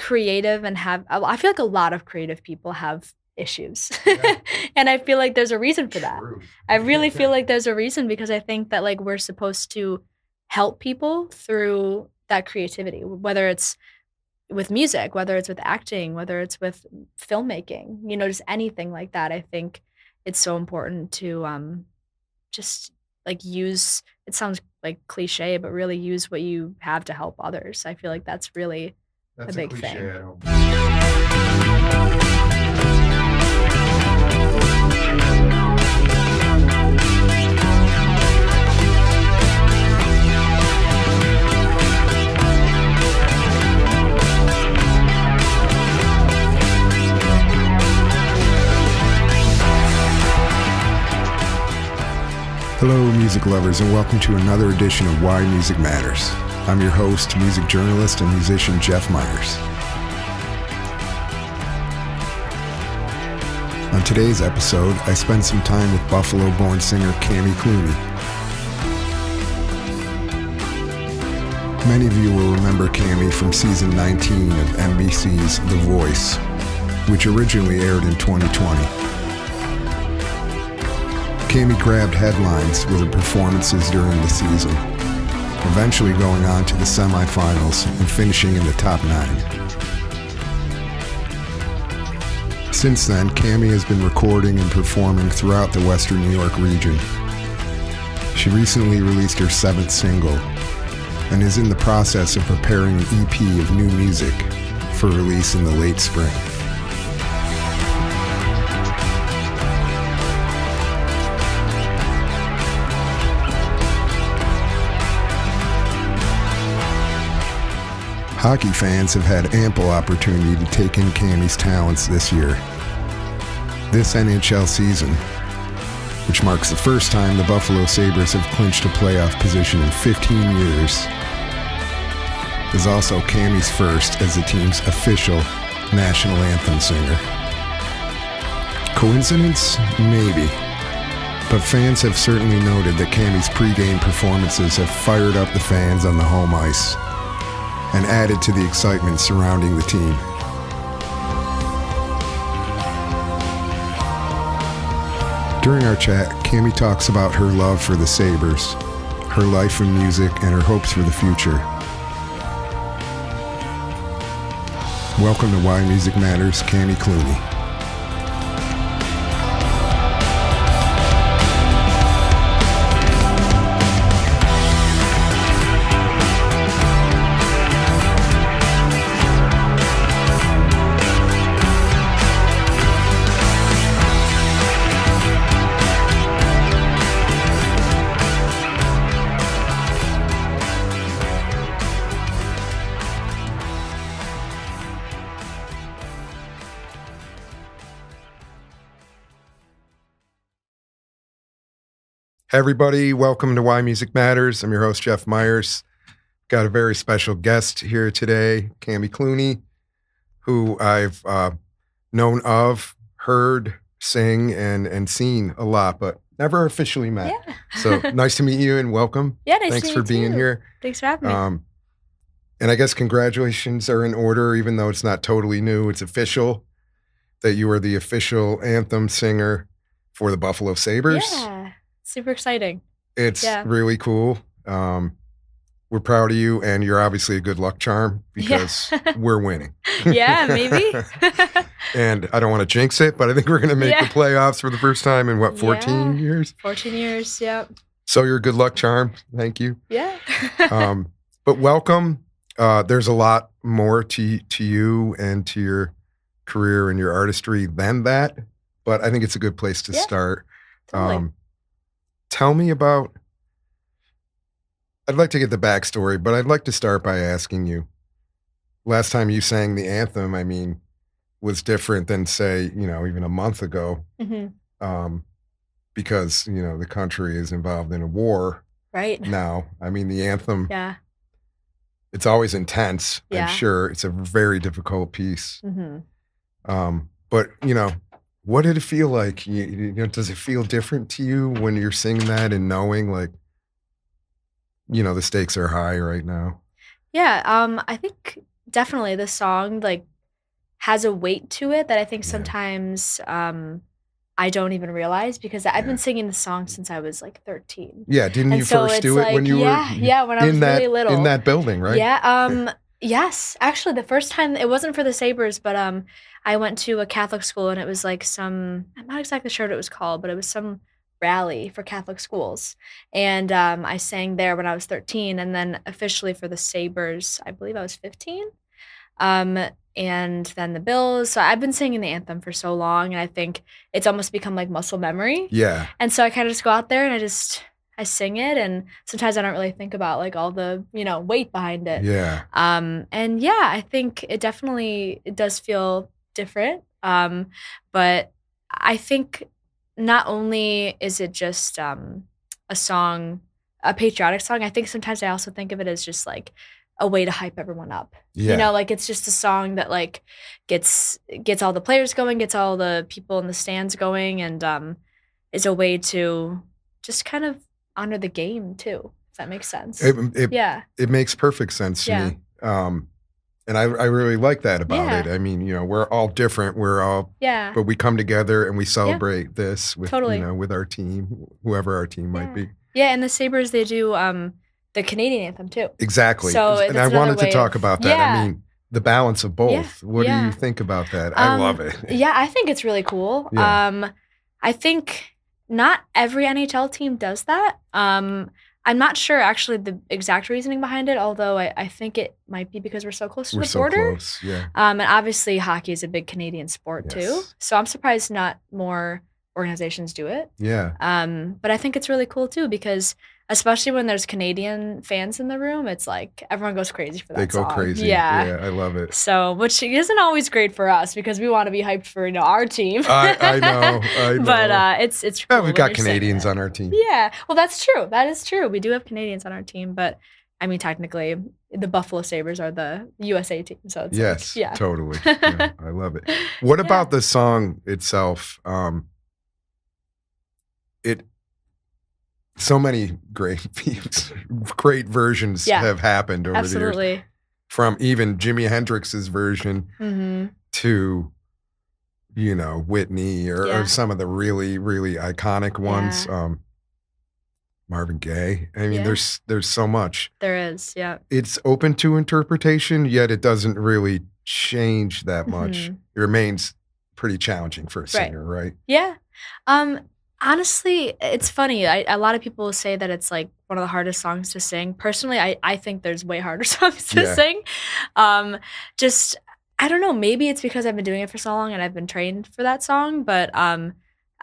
creative and I feel like a lot of creative people have issues. Yeah. And I feel like there's a reason for that. True. I really feel like there's a reason because I think that like we're supposed to help people through that creativity, whether it's with music, whether it's with acting, whether it's with filmmaking, just anything like that. I think it's so important to just like use it sounds like cliche, but really use what you have to help others. I feel like that's really That's a a big cliche. thing. I don't. Hello, music lovers, and welcome to another edition of Why Music Matters. I'm your host, music journalist and musician Jeff Miers. On today's episode, I spend some time with Buffalo-born singer Cami Clune. Many of you will remember Cami from season 19 of NBC's The Voice, which originally aired in 2020. Cami grabbed headlines with her performances during the season, eventually going on to the semifinals and finishing in the top 9. Since then, Cami has been recording and performing throughout the Western New York region. She recently released her 7th single and is in the process of preparing an EP of new music for release in the late spring. Hockey fans have had ample opportunity to take in Cami's talents this year. This NHL season, which marks the first time the Buffalo Sabres have clinched a playoff position in 15 years, is also Cami's first as the team's official National Anthem Singer. Coincidence? Maybe. But fans have certainly noted that Cami's pregame performances have fired up the fans on the home ice and added to the excitement surrounding the team. During our chat, Cami talks about her love for the Sabres, her life in music, and her hopes for the future. Welcome to Why Music Matters, Cami Clune. Hey everybody, welcome to Why Music Matters. I'm your host, Jeff Miers. Got a very special guest here today, Cami Clune, who I've known of, heard, sing, and seen a lot, but never officially met. Yeah. So nice to meet you and welcome. Yeah, nice Thanks to for meet you being too. here. Thanks for having me. And I guess congratulations are in order, even though it's not totally new. It's official that you are the official anthem singer for the Buffalo Sabres. Yeah, super exciting. It's Yeah. really cool. We're proud of you, and you're obviously a good luck charm because we're winning. Yeah, maybe. And I don't want to jinx it, but I think we're going to make the playoffs for the first time in, 14 years? 14 years, yep. So you're a good luck charm. Thank you. Yeah. But welcome. There's a lot more to you and to your career and your artistry than that, but I think it's a good place to start. Totally. Tell me about, I'd like to get the backstory, but I'd like to start by asking you, last time you sang the anthem, I mean, was different than say, even a month ago, because, the country is involved in a war Right. now. I mean, the anthem, Yeah. it's always intense. Yeah. I'm sure it's a very difficult piece. Mm-hmm. But, what did it feel like? Does it feel different to you when you're singing that and knowing like, the stakes are high right now? Yeah, I think definitely the song, like, has a weight to it that I think Yeah. sometimes, I don't even realize because I've been Yeah. singing the song since I was, like, 13. Yeah, didn't And you so first it's do it when like you were yeah, when I was in really in little. that building, right? Yeah, yes, actually, the first time it wasn't for the Sabres, but, I went to a Catholic school, and it was, like, some I'm not exactly sure what it was called, but it was some rally for Catholic schools, and, I sang there when I was 13, and then officially for the Sabres, I believe I was 15? Um, and then the Bills. So I've been singing the anthem for so long, and I think it's almost become like muscle memory. Yeah. And so I kind of just go out there and I sing it, and sometimes I don't really think about like all the weight behind it. Yeah. And yeah, I think it does feel different. But I think not only is it just a song, a patriotic song. I think sometimes I also think of it as just like a way to hype everyone up. Yeah. Like, it's just a song that, like, gets all the players going, gets all the people in the stands going, and, is a way to just kind of honor the game too, if that makes sense. It Yeah. it makes perfect sense to Yeah. me. And I really like that about it. Yeah. I mean, we're all different. We're all Yeah. but we come together and we Yeah. celebrate this with, Totally. with our team, whoever our team might Yeah. be. Yeah, and the Sabres, they do, the Canadian anthem too. Exactly. So And I that's another wanted to way talk of about that. I yeah. mean, the balance of Yeah. both. What do you Yeah. think about that? I love it. Yeah, I think it's really cool. Yeah. I think not every NHL team does that. I'm not sure actually the exact reasoning behind it, although I think it might be because we're so close to We're the so border. close. Yeah. And obviously hockey is a big Canadian sport too. Yes. So I'm surprised not more organizations do it. Yeah. But I think it's really cool too because especially when there's Canadian fans in the room, it's like everyone goes crazy for They that go song. crazy. Yeah. Yeah, I love it. So, which isn't always great for us because we want to be hyped for our team. I know. I know. But it's Yeah, cool we've when got you're singing Canadians it. on our team. Yeah, well, that's true. That is true. We do have Canadians on our team, but I mean, technically, the Buffalo Sabres are the USA team, so it's Yes, like, yeah, totally. Yeah, I love it. What Yeah. about the song itself? It so many great great versions Yeah. have happened over the years. Absolutely. From even Jimi Hendrix's version Mhm. to, Whitney or Yeah. some of the really, really iconic ones. Yeah. Marvin Gaye. I mean, Yeah. there's so much. There is, yeah. It's open to interpretation, yet it doesn't really change that much. Mhm. It remains pretty challenging for a Right. singer, right? Yeah. Um, honestly, it's funny. A lot of people say that it's like one of the hardest songs to sing. Personally, I think there's way harder songs to Yeah. sing. Just I don't know, maybe it's because I've been doing it for so long and I've been trained for that song, but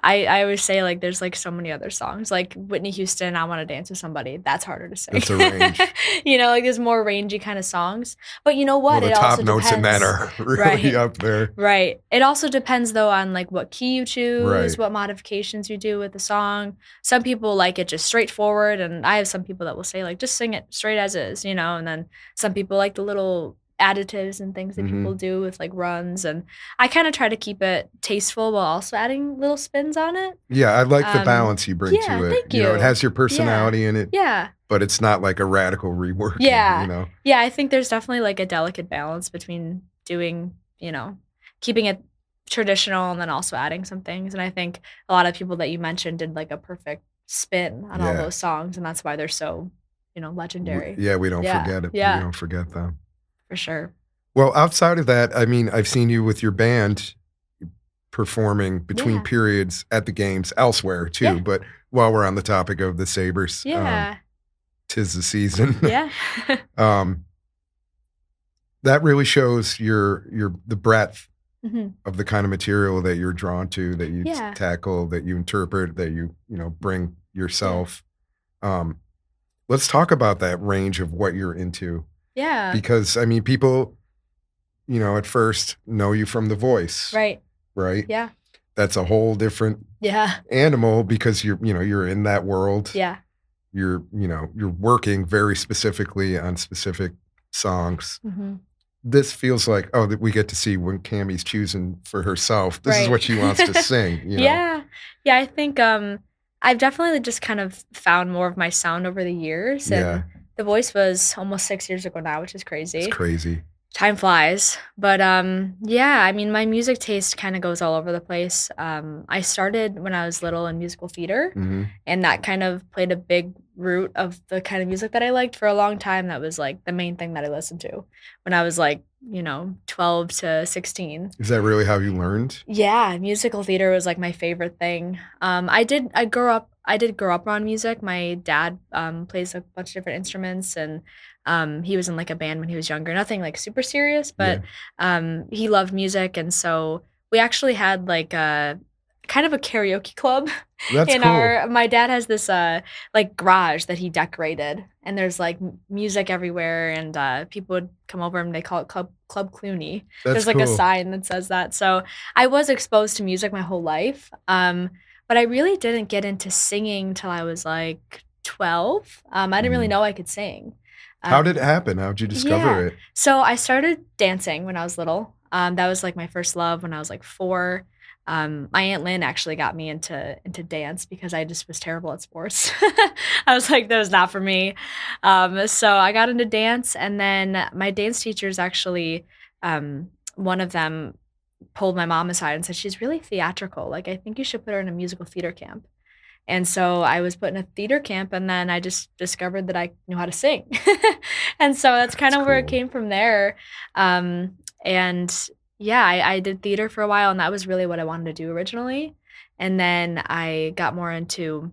I always say like there's like so many other songs like Whitney Houston, I Want to Dance with Somebody. That's harder to sing. It's a range. Like there's more rangy kind of songs. But you know Well, what? the It top also notes in that depends. are really Right. up there. Right. It also depends though on like what key you choose, Right. what modifications you do with the song. Some people like it just straightforward, and I have some people that will say like just sing it straight as is, and then some people like the little additives and things that people Mhm. do with like runs, and I kind of try to keep it tasteful while also adding little spins on it. Yeah, I like the Um, balance you bring yeah, to it. thank It has you. your personality in it, Yeah. but it's not like a radical reworking, Yeah. Yeah, I think there's definitely like a delicate balance between doing, keeping it traditional and then also adding some things. And I think a lot of people that you mentioned did like a perfect spin on all Yeah. those songs, and that's why they're so, legendary. Yeah, we don't Yeah. forget it. We Yeah, don't forget them. for sure. Well, outside of that, I mean, I've seen you with your band performing between Yeah. periods at the games elsewhere too. Yeah. But while we're on the topic of the Sabres, Yeah. 'tis the season. Yeah. um, that really shows the breadth Mhm. of the kind of material that you're drawn to, that you Yeah. tackle, that you interpret, that you bring yourself. Let's talk about that range of what you're into, Yeah. because I mean, people, at first know you from The Voice, Right. right? Yeah. That's a whole different Yeah. animal because you're in that world. Yeah. You're working very specifically on specific songs. Mhm. This feels like, that we get to see when Cami's choosing for herself. This is Right. what she wants to sing. Yeah. Yeah, I think, I've definitely just kind of found more of my sound over the years, Yeah. and The Voice was almost 6 years ago now, which is crazy. It's crazy. Time flies, but, yeah, I mean, my music taste kinda goes all over the place. I started when I was little in musical theater, Mhm. and that kind of played a big root of the kind of music that I liked for a long time. That was, like, the main thing that I listened to when I was, like, 12 to 16. Is that really how you learned? Yeah, musical theater was, like, my favorite thing. I did grow up around music. My dad, plays a bunch of different instruments, and, he was in, like, a band when he was younger. Nothing, like, super serious, Yeah. but, he loved music, and so we actually had, like, a kind of a karaoke club That's in cool. our my dad has this, like, garage that he decorated, and there's, like, music everywhere, and, people would come over, and they call it Club Cluny. That's There's, like, a cool. sign that says that, so I was exposed to music my whole life, but I really didn't get into singing till I was, like, 12. I didn't really Mhm. know I could sing. How did it Um happen? How'd you discover yeah. it? So I started dancing when I was little. That was, like, my first love when I was, like, 4. My Aunt Lynn actually got me into dance because I just was terrible at sports. I was like, "That was not for me." So I got into dance, and then my dance teachers actually, one of them pulled my mom aside and said, "She's really theatrical, like, I think you should put her in a musical theater camp." And so I was put in a theater camp, and then I just discovered that I knew how to sing. And so that's That's kind of where it cool. came from there. And yeah, I did theater for a while, and that was really what I wanted to do originally. And then I got more into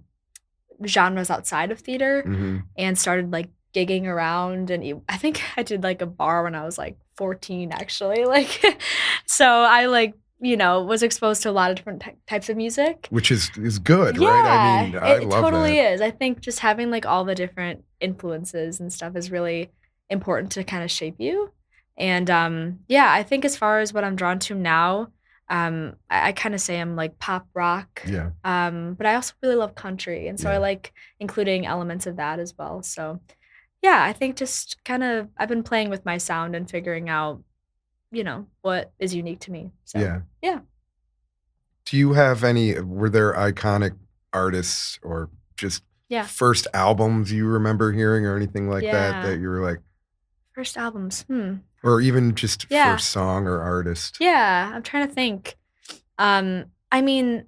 genres outside of theater Mhm. and started, like, gigging around, and I think I did, like, a bar when I was, like, 14 actually, like, so I, like, was exposed to a lot of different types of music. Which is good, right? I Yeah, mean, I it love totally that. is. I think just having, like, all the different influences and stuff is really important to kinda shape you, and, yeah, I think as far as what I'm drawn to now, I kinda say I'm, like, pop rock, Yeah. but I also really love country, and so I Yeah. like including elements of that as well, so, yeah, I think just kind of I've been playing with my sound and figuring out, what is unique to me, so, Yeah. yeah. Do you have any were there iconic artists or just Yeah. first albums you remember hearing or anything like that, Yeah. that you were like First albums, or even just yeah. first song or artist? Yeah, I'm trying to think. I mean,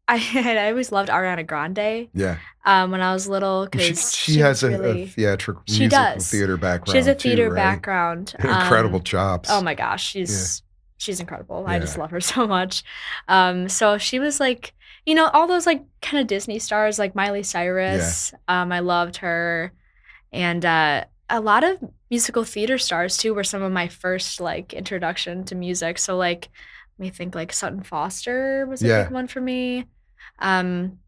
I I always loved Ariana Grande, Yeah. when I was little Well, she because she she has was a really theatrical she musical does. theater She has a background too, theater right? background, Incredible oh chops. my gosh, Yeah. she's incredible, I just Yeah. love her so much. So she was like, all those, like, kinda Disney stars like Miley Yeah. Cyrus, I loved her, and, a lot of musical theater stars too were some of my first, like, introduction to music, so, like, let me think, like, Sutton Foster was a big Yeah. one for me, um,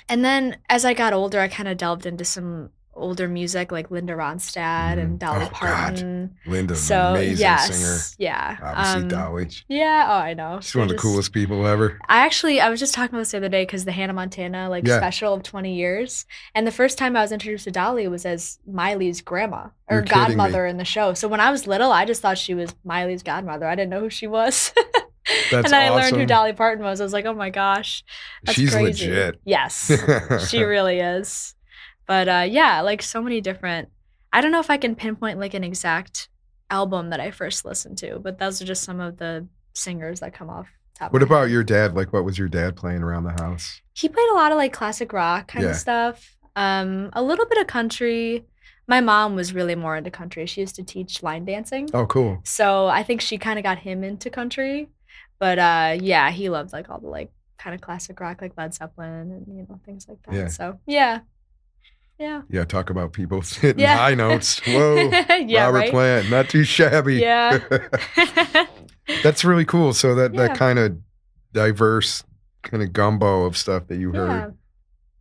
and then as I got older, I kinda delved into some older music like Linda Ronstadt and Mhm. Dolly Oh god. Parton. Linda's an So, amazing singer. yes, yeah, Obviously, Dolly. yeah, oh, I know. She's one They're of the just coolest people ever. I was just talking about this the other day because the Hannah Montana, like, Yeah. special of 20 years, and the first time I was introduced to Dolly was as Miley's grandma or You're kidding me. godmother in the show, so when I was little, I just thought she was Miley's godmother, I didn't know who she was. That's And then I learned who awesome. Dolly Parton was, I was like, "Oh my gosh, that's She's crazy." legit. Yes, she really is. But, yeah, like, so many different I don't know if I can pinpoint, like, an exact album that I first listened to, but those are just some of the singers that come off top of What my about head. your dad? Like, what was your dad playing around the house? He played a lot of, like, classic rock kinda Yeah. stuff, a little bit of country. My mom was really more into country, she used to teach line dancing, Oh, cool. so I think she kinda got him into country, but, yeah, he loved, like, all the, like, kinda classic rock, like Led Zeppelin and, things like that, Yeah. so, yeah, yeah, Yeah, talk about people hitting yeah. high notes. Whoa, Yeah, Robert right? Plant, not too shabby. Yeah. That's really cool. So that Yeah, kinda diverse kinda gumbo of stuff that you heard,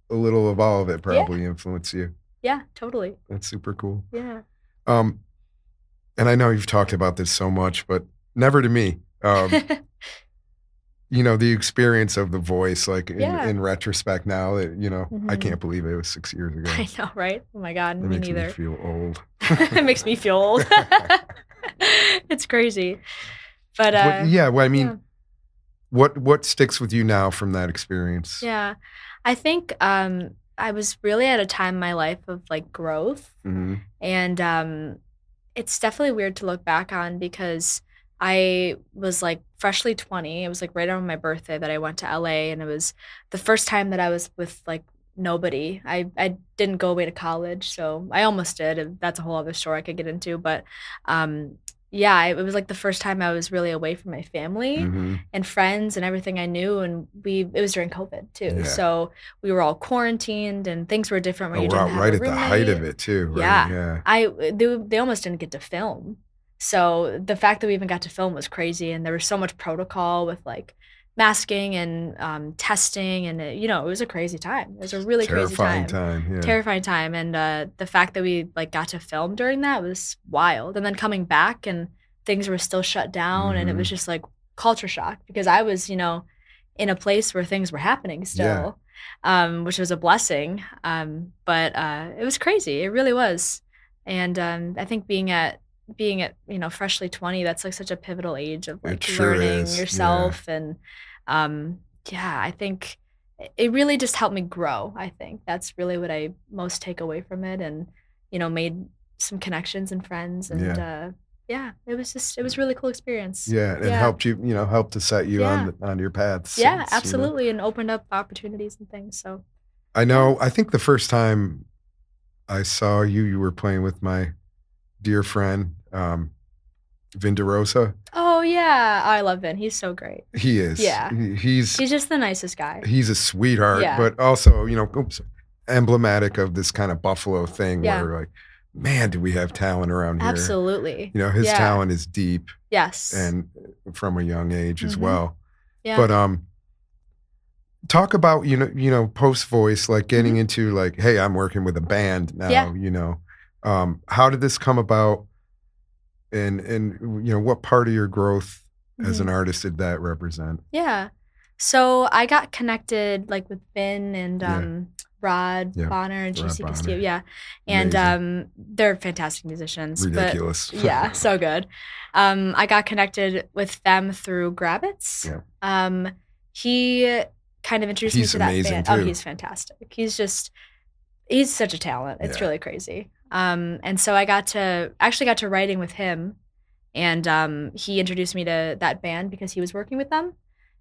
yeah, a little of all of it yeah, probably influenced you. yeah, totally, That's super cool. yeah. Um, and I know you've talked about this so much, but never to me. The experience of The Voice, like, Yeah, in retrospect now that, I mhm. can't believe it was 6 years ago. I know, right? Oh my god, It me makes me neither. feel old. It makes me feel old. It's crazy, but, But, yeah, well, I yeah, mean, what sticks with you now from that experience? yeah. I think, I was really at a time in my life of, like, growth, Mhm. and, It's definitely weird to look back on because I was, like, freshly 20. It was, like, right around my birthday that I went to LA, and it was the first time that I was with, like, nobody. I didn't go away to college, so I almost did, and that's a whole other story I could get into, but, um, yeah, it was, like, the first time I was really away from my family Mhm. and friends and everything I knew, and it was during COVID too, Yeah. so we were all quarantined, and things were different where Oh, you didn't have right a at the height of roommate. it too, right? Yeah. Yeah. They almost didn't get to film. So, the fact that we even got to film was crazy, and there was so much protocol with, like, masking and, testing, and it was a crazy time. It was a really crazy Terrifying time. time, yeah. Terrifying time, and, the fact that we, like, got to film during that was wild, and then coming back and things were still shut down, and it was Mhm. just, like, culture shock because I was, in a place where things were happening Yeah. still, which was a blessing, but, it was crazy, it really was, and, I think being at, freshly 20, that's, like, such a pivotal age of, It like, sure learning is, yeah. yourself and, yeah, I think it really just helped me grow, I think. That's really what I most take away from it and, made some connections and friends and, Yeah. yeah, it was a really cool experience. Yeah, and Yeah. helped helped to set you Yeah. on your path Yeah, since. absolutely, and opened up opportunities and things, so, I yeah. know, I think the first time I saw you, you were playing with my dear friend, Vin DeRosa. Oh, yeah. I love Vin, he's so great. He is. Yeah. He's He's just the nicest guy. he's a sweetheart, Yeah. but also, oops, emblematic of this kind of Buffalo thing Yeah. where like, man, do we have talent around here? Absolutely. His Yeah. talent is deep Yes. and from a young age as Mhm. well. Yeah. But talk about post voice, like getting Mhm. into like, hey, I'm working with a band Yeah. now. How did this come about, and what part of your growth as an Mhm. artist did that represent? Yeah. So, I got connected, like, with Finn and, Yeah, Rod yeah, Bonner and Rob JC Castillo, Bonner, yeah, and, amazing, they're fantastic musicians, but ridiculous. yeah, so good. I got connected with them through Grabbitz. Yeah, He kind of introduced me he's to that amazing band. Oh, too. he's fantastic. He's such a talent, it's Yeah, really crazy. And so I actually got to writing with him, and, he introduced me to that band because he was working with them.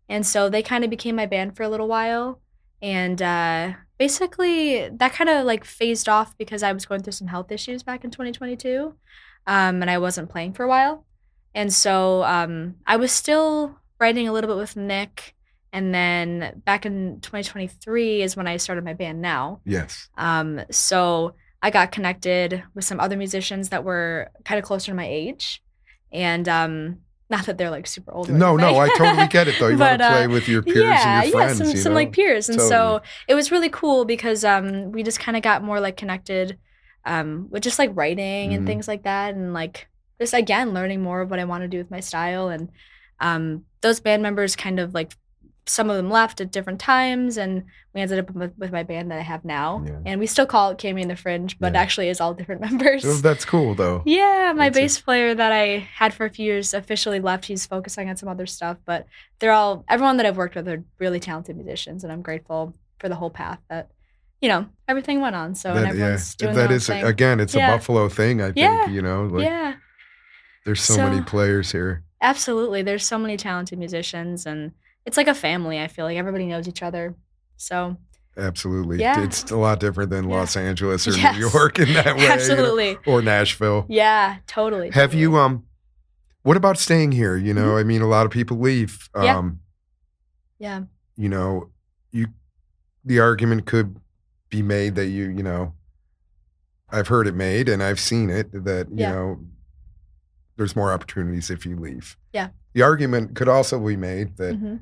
And so they kinda became my band for a little while, and, basically, that kinda, like, phased off because I was going through some health issues back in 2022, and I wasn't playing for a while. And so, I was still writing a little bit with Nick, and then back in 2023 is when I started my band now. yes. So I got connected with some other musicians that were kinda closer to my age, and, not that they're, like, super old or No, no, anything, I totally get it though. You want but, to play with your peers and yeah, your yeah, friends, some, like, peers, and totally. so it was really cool because, we just kinda got more, like, connected, with just, like, writing and Hmm. things like that, and, like, just, again, learning more of what I wanna do with my style, and, those band members kind of, like some of them left at different times, and we ended up with my band that I have now, Yeah, and we still call it Cami and the Fringe, but yeah. actually it's all different Oh, members. that's cool though. Yeah, my It's bass player that I had for a few years officially left, he's focusing on some other stuff, but everyone that I've worked with are really talented musicians, and I'm grateful for the whole path that, everything went on, so and that yeah, everyone's doing their that own is thing. again, it's a Yeah. Buffalo thing. I think Yeah. like Yeah. there's so many So players here. absolutely, there's so many talented musicians, and it's like a family, I feel like everybody knows each other. So, Absolutely. yeah, It's a lot different than yeah. Los Angeles or New Yes, York in that way, absolutely. or Nashville. Yeah, totally, Have totally. you what about staying here? Mhm. I mean, a lot of people leave. Yeah, yeah, You know, you the argument could be made that I've heard it made and I've seen it that, yeah, there's more opportunities if you leave. yeah. The argument could also be made that Mhm.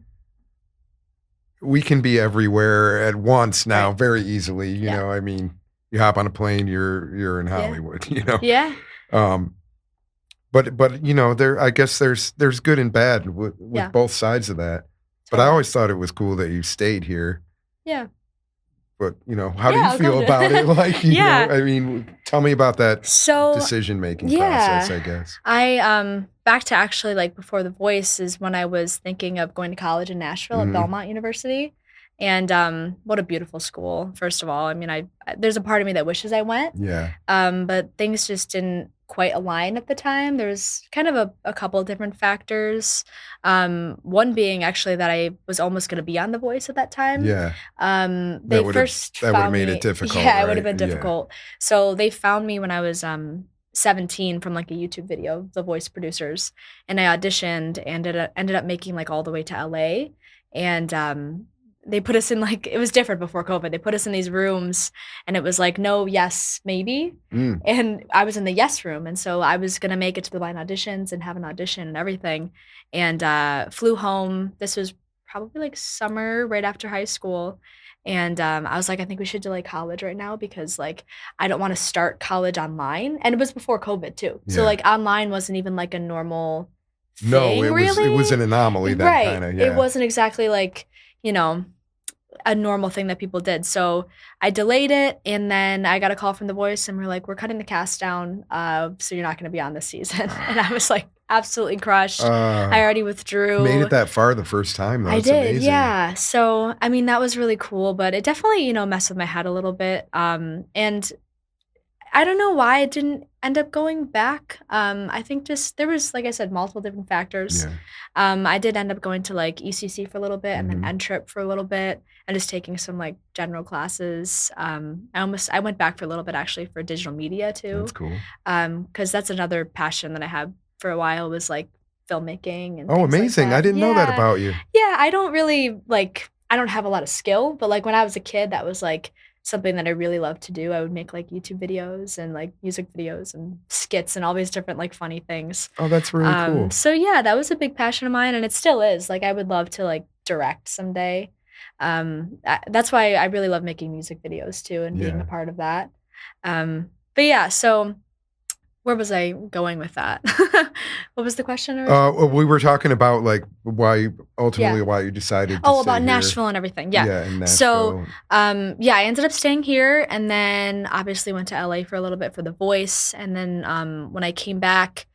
we can be everywhere at once now Right. very easily. Yeah, I mean, you hop on a plane, you're in yeah, Hollywood, yeah, Um, but there, I guess there's good and bad with yeah, both sides of that. But I totally. always thought it was cool that you stayed here. Yeah, But, how do yeah, you I'll come feel to about it? Like, Yeah. I mean, tell me about that So, decision-making process, yeah, I guess. back to actually, like, before The Voice is when I was thinking of going to college in Nashville at Mhm. Belmont University, and, what a beautiful school, first of all. I mean, there's a part of me that wishes I went, Yeah. but things just didn't quite align at the time. There's kind of a couple of different factors. One being actually that I was almost gonna be on The Voice at that time. Yeah. They first That would have found made it me difficult, yeah, it would have right? been Yeah. difficult. So they found me when I was, 17 from, like, a YouTube video, The Voice producers, and I auditioned and ended up making, like, all the way to LA, and, they put us in, like it was different before COVID. They put us in these rooms, and it was like, "No, yes, maybe," Mm. and I was in the yes room, and so I was gonna make it to the blind auditions and have an audition and everything, and, flew home. This was probably, like, summer right after high school, and, I was like, "I think we should delay college right now because, like, I don't wanna start college online," and it was before COVID too, so, Yeah. like, online wasn't even, like, a normal No, thing, it was an really. anomaly then Right, kinda, it yeah. wasn't exactly like, you know, a normal thing that people did, so I delayed it, and then I got a call from The Voice, and we're like, "We're cutting the cast down, so you're not gonna be on this season," and I was, like, absolutely crushed. I Uh, already Made it withdrew. that far the first time, though, I it's did, amazing. yeah, so, I mean, that was really cool, but it definitely, messed with my head a little bit, and I don't know why I didn't end up going back. I think just there was, like I said, multiple different factors. Yeah. I did end up going to like ECC for a little bit and then Mhm. N-Trip for a little bit and just taking some like general classes. I went back for a little bit actually for digital media That's too. cool. Because that's another passion that I had for a while was like filmmaking and Oh, things like amazing, I that. didn't know that Yeah. about you. Yeah, I don't really like I don't have a lot of skill, but like when I was a kid, that was like something that I really loved to do. I would make, like, YouTube videos and, like, music videos and skits and all these different, like, funny things. Oh, that's really cool. So yeah, that was a big passion of mine, and it still is. Like, I would love to, like, direct someday. That's why I really love making music videos too and being a Yeah. part of that. But yeah, so where was I going with that? What was the question originally? Well, we were talking about, like, Yeah. why you decided to Oh, stay about here. Nashville and everything, yeah. Yeah, in So, Nashville. yeah, I ended up staying here and then obviously went to LA for a little bit for The Voice, and then, when I came back,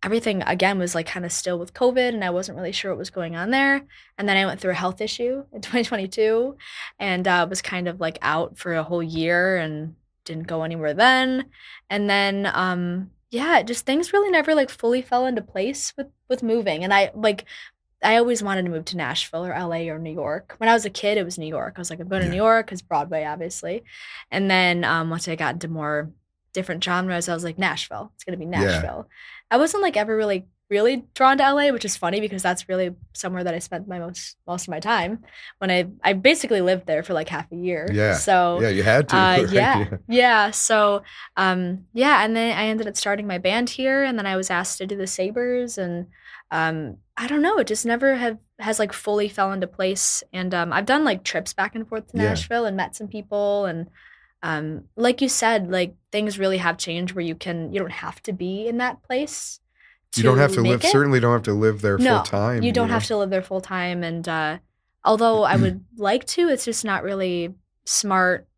everything again was, like, kinda still with COVID, and I wasn't really sure what was going on there, and then I went through a health issue in 2022 and, was kind of, like, out for a whole year and didn't go anywhere then, and then, yeah, just things really never, like, fully fell into place with moving, and I always wanted to move to Nashville or LA or New York. When I was a kid, it was New York. I was like, "I'm going to New Yeah. York," 'cause Broadway, obviously. And then, once I got into more different genres, I was like, "Nashville. It's gonna be Yeah. Nashville." I wasn't, like, ever really, really drawn to LA, which is funny because that's really somewhere that I spent my most of my time when I basically lived there for, like, half a year. Yeah. So, Yeah, you had to, right? yeah. Yeah. Yeah, so, yeah, and then I ended up starting my band here, and then I was asked to do the Sabres, and, I don't know, it just never have has, like, fully fell into place, and, I've done, like, trips back and forth to Yeah. Nashville and met some people, and, like you said, like, things really have changed where you don't have to be in that place You don't have to to live make it. certainly don't have to live there full No, time, you you don't have know? to live there full time, and, although I would like to, it's just not really smart,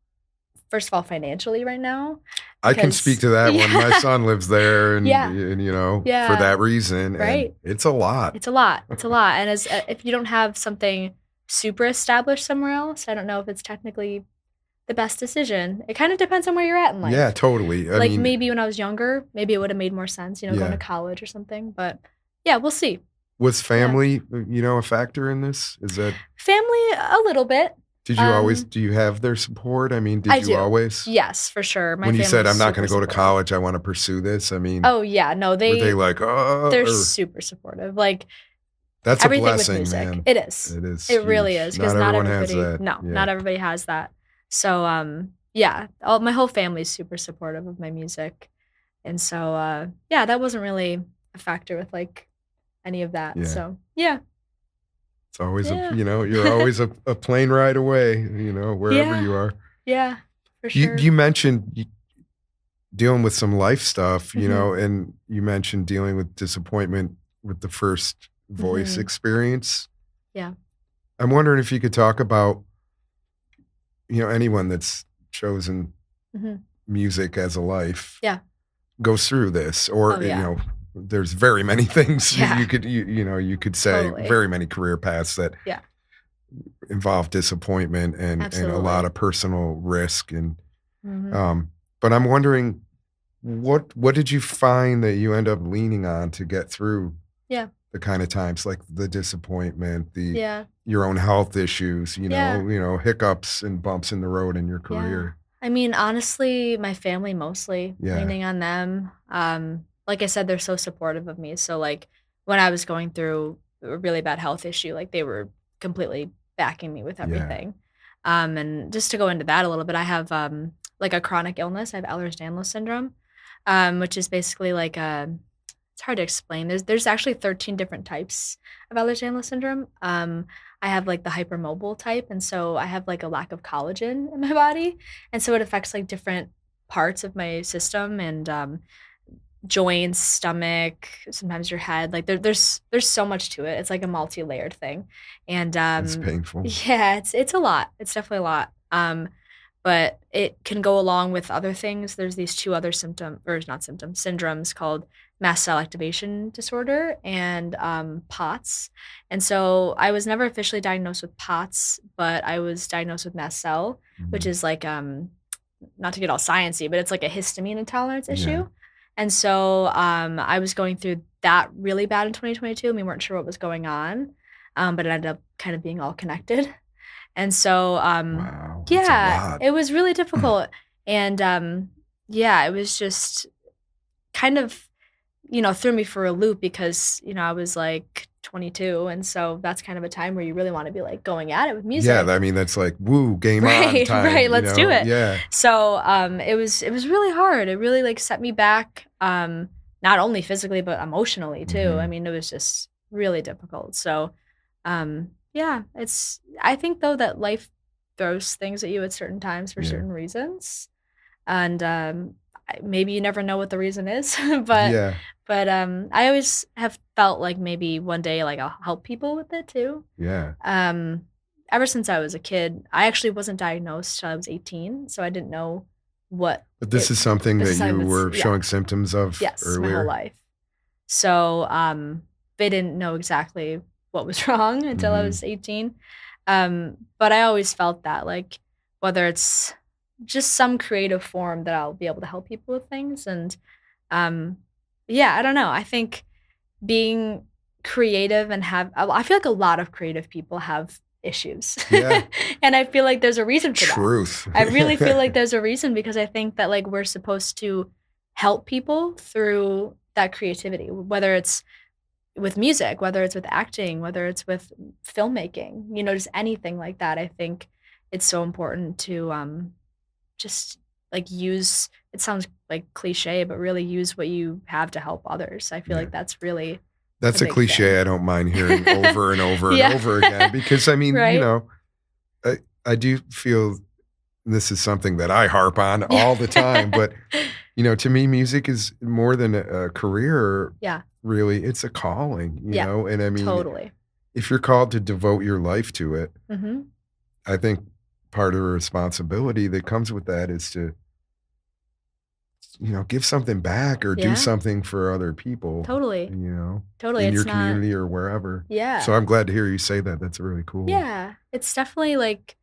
first of all, financially right now I can speak because to that one. My yeah. son lives there Yeah, you know, for yeah, that reason, and right. it's a lot. It's a lot, and as if you don't have something super established somewhere else, I don't know if it's technically the best decision. It kind of depends on where you're at in Yeah, life. totally. I Like, mean, maybe when I was younger, maybe it would've made more sense, going to yeah. college or something, but yeah, we'll see. Was Yeah. family, a factor in this? Is that Family, a little bit. do you have their support? I mean, I did you do. always Yes, for sure. My when you said, family's "I'm not super gonna go to supportive. college, I wanna pursue this," I mean, Oh, yeah, no, were they like, they're or super supportive, like, that's a everything with blessing, music. man. It is. It is It really huge. is because Not not everyone has everybody that. no, Yeah. not everybody has that. So, yeah, all my whole family's super supportive of my music, and so, yeah, that wasn't really a factor with, like, any of that, Yeah. so, yeah. It's always Yeah. you're always a plane ride away, wherever Yeah, you are. yeah, for You sure. mentioned dealing with some life stuff, Mhm, and you mentioned dealing with disappointment with the first Voice mhm, experience. yeah, I'm wondering if you could talk about, anyone that's chosen mhm, music as a life yeah. goes through this, or, Oh, yeah. there's very many things Yeah, you could say, totally. very many career paths that Yeah, involve disappointment and a lot absolutely. of personal risk, and Mhm, um but I'm wondering, What did you find that you end up leaning on to get through Yeah. the kind of times, like the disappointment, Yeah. your own health issues, Yeah. hiccups and bumps in the road in your Yeah. career? I mean, honestly, my family mostly, Yeah, leaning on them. Like I said, they're so supportive of me. So like when I was going through a really bad health issue, like they were completely backing me with yeah. everything. And just to go into that a little bit, I have like a chronic illness. I have Ehlers-Danlos syndrome, which is basically like a it's hard to explain. There's actually 13 different types of Ehlers-Danlos syndrome. I have like the hypermobile type, and so I have like a lack of collagen in my body, and so it affects like different parts of my system and joints, stomach, sometimes your head. Like there's so much to it. It's like a multi-layered thing, and It's painful. yeah, it's a lot. It's definitely a lot. But it can go along with other things. There's these 2 other syndromes called mast cell activation disorder and, POTS. And so I was never officially diagnosed with POTS, but I was diagnosed with mast cell, which Mhm. is like, not to get all sciencey, but it's like a histamine intolerance Yeah. issue. And so, I was going through that really bad in 2022, and we weren't sure what was going on, but it ended up kind of being all connected. And so, Wow, that's a yeah, lot. it was really difficult, and, yeah, it was just kind of, threw me for a loop because, I was, like, 22, and so that's kind of a time where you really wanna be, like, going at it with Yeah, I music. mean, that's like, "Woo, game on" Right, time, right, let's do it. Yeah. So, it was really hard. It really, like, set me back, not only physically, but emotionally too. I Mhm. mean, it was just really difficult. So, yeah, I think though that life throws things at you at certain times for Yeah. certain reasons, and, maybe you never know what the reason is, but Yeah. I always have felt like maybe one day, like, I'll help people with it too. Yeah. Um, Ever since I was a kid, I actually wasn't diagnosed till I was 18, so I didn't know what But this it is something this that is something you that's were yeah, showing symptoms of yes, my whole earlier? life. So, they didn't know exactly what was wrong until I Mhm. was 18. But I always felt that, like, whether it's just some creative form that I'll be able to help people with things and, um, yeah, I don't know, I think being creative and I feel like a lot of creative people have issues. Yeah. And I feel like there's a reason for that. Truth. I really feel like there's a reason because I think that, like, we're supposed to help people through that creativity, whether it's with music, whether it's with acting, whether it's with filmmaking, just anything like that. I think it's so important to, just, like, use it sounds, like, cliche, but really use what you have to help others. I feel Yeah. like that's really a That's a big thing. cliche I don't mind hearing over and over and Yeah. over again because, I mean, Right? I do feel this is something that I harp on Yeah. all the time, but, to me, music is more than a career, Yeah. really, it's a calling, Yeah. and I mean, Totally. if you're called to devote your life to it, Mhm. I think part of the responsibility that comes with that is to, give something back or do Yeah. something for other people, Totally. Totally, in it's your not community or wherever. So yeah. I'm glad to hear you say that. That's really cool. Yeah. It's definitely, like,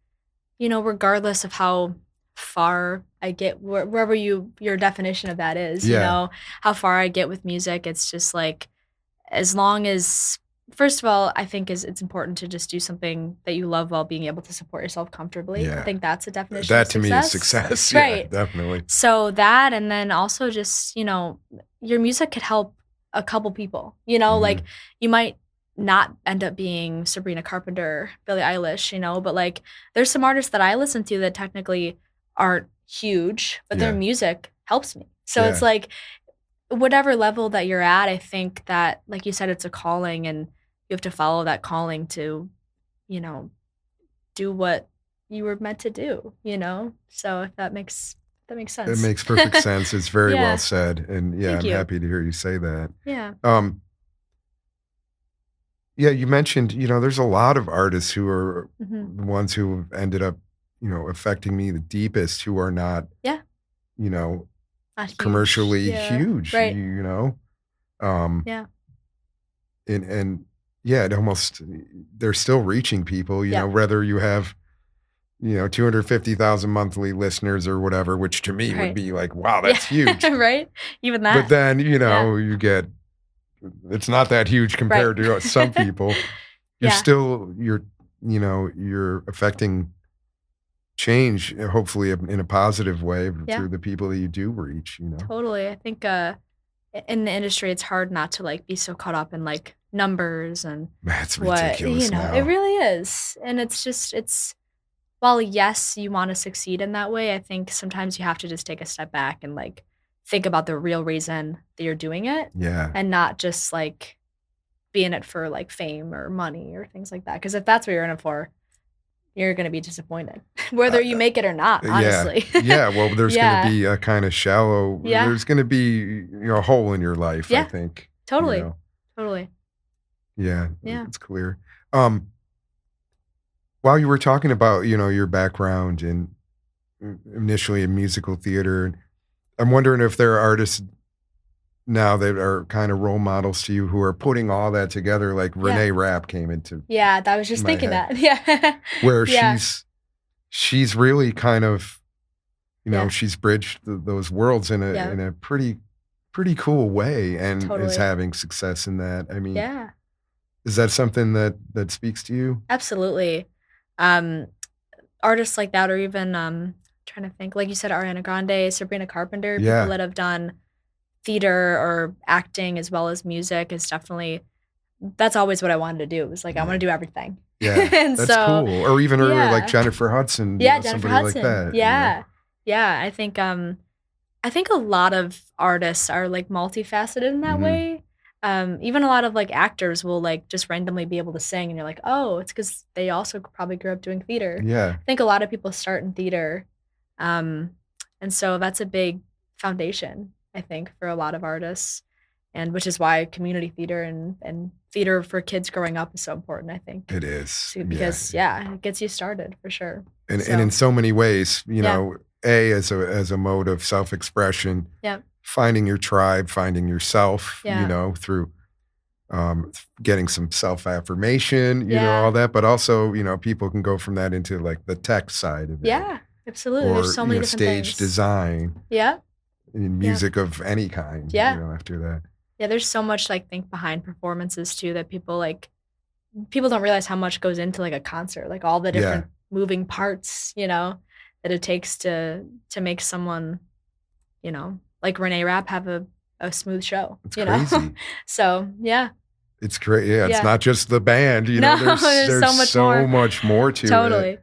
regardless of how far I get wherever your definition of that is, Yeah. how far I get with music, it's just like as long as first of all, I think it's important to just do something that you love while being able to support yourself comfortably. I Yeah. think that's a definition of That to me is success. success. Yeah, Right. definitely. So that and then also just, your music could help a couple people. Like Mhm. you might not end up being Sabrina Carpenter, Billie Eilish, but like there's some artists that I listen to that technically aren't huge, but their Yeah. music helps me. So it's Yeah. like whatever level that you're at, I think that, like you said, it's a calling and you have to follow that calling to, you know, do what you were meant to do? So if that makes It sense. makes perfect sense. It's very well Yeah. said, and, yeah, Thank I'm you. happy to hear you say that. Yeah. Um, yeah, you mentioned, there's a lot of artists who are Mhm. the ones who have ended up, affecting me the deepest who are not, Yeah. you know, Not huge. commercially Yeah. huge, Right. Um, Yeah. and yeah, they're still reaching people, Yeah. whether you have 250,000 monthly listeners or whatever, which to me would Right. be like, wow, Yeah, that's huge. right? Even But that. then, Yeah. you get, it's not that huge Right. compared to some people. Yeah. You're affecting change, hopefully in a positive way Yeah. through the people that you do reach. Totally. I think, in the industry, it's hard not to, like, be so caught up in, like, numbers and That's what ridiculous it now. really is, and it's while, yes, you wanna succeed in that way, I think sometimes you have to just take a step back and, like, think about the real reason that you're doing it Yeah. and not just, like, be in it for, like, fame or money or things like that. Because if that's what you're in it for, you're gonna be disappointed, Uh, whether you make it or not, yeah. honestly. Yeah. Well, there's going to Yeah. be a kind of shallow, Yeah. there's going to be, a hole in your life, I Yeah. think, you Totally. know. Totally. Yeah, Yeah. it's clear. Um, while you were talking about, your background in initially in musical theater, I'm wondering if there are artists now that are kind of role models to you who are putting all that together, like Yeah. Renee Rapp came into Yeah, I was just my thinking head, that. Yeah. where Yeah. she's really kind of, Yeah. she's bridged those worlds in a Yeah. pretty cool way and is Totally. having success in that. I mean, Yeah. is that something that speaks to you? Absolutely. Um, Artists like that or even, trying to think, like you said, Ariana Grande, Sabrina Carpenter, people Yeah. that have done theater or acting as well as music is definitely that's always what I wanted to do. It was like, I wanna Yeah. do everything. Yeah, And that's so cool. Or even her like yeah. Jennifer Hudson, Yeah, Jennifer somebody like Hudson. that. Yeah. Yeah, I think a lot of artists are, like, multifaceted in that Mhm. way. Even a lot of, like, actors will, like, just randomly be able to sing, and you're like, "Oh, it's because they also probably grew up doing theater." Yeah, I think a lot of people start in theater, um, and so that's a big foundation, I think, for a lot of artists, and which is why community theater and theater for kids growing up is so important, I think. it is. So Yeah, because yeah, it gets you started for sure. and in So, so many ways, yeah. as a mode of self-expression, Yep. finding your tribe, finding yourself, Yeah. through, getting some self-affirmation, Yeah. all that, but also, people can go from that into, like, the tech side of it Yeah, absolutely, there's or, so many different stage things. design Yeah, in yeah, music of any kind, yeah. after that. Yeah, there's so much, like, think behind performances too that people don't realize how much goes into, like, a concert, like, all the Yeah, different moving parts, that it takes to make someone, like Renee Rapp have a smooth show, it's you know? crazy. So, yeah, It's great, yeah, it's yeah. not just the band, No, there's there's so much so more. much more to it, Totally.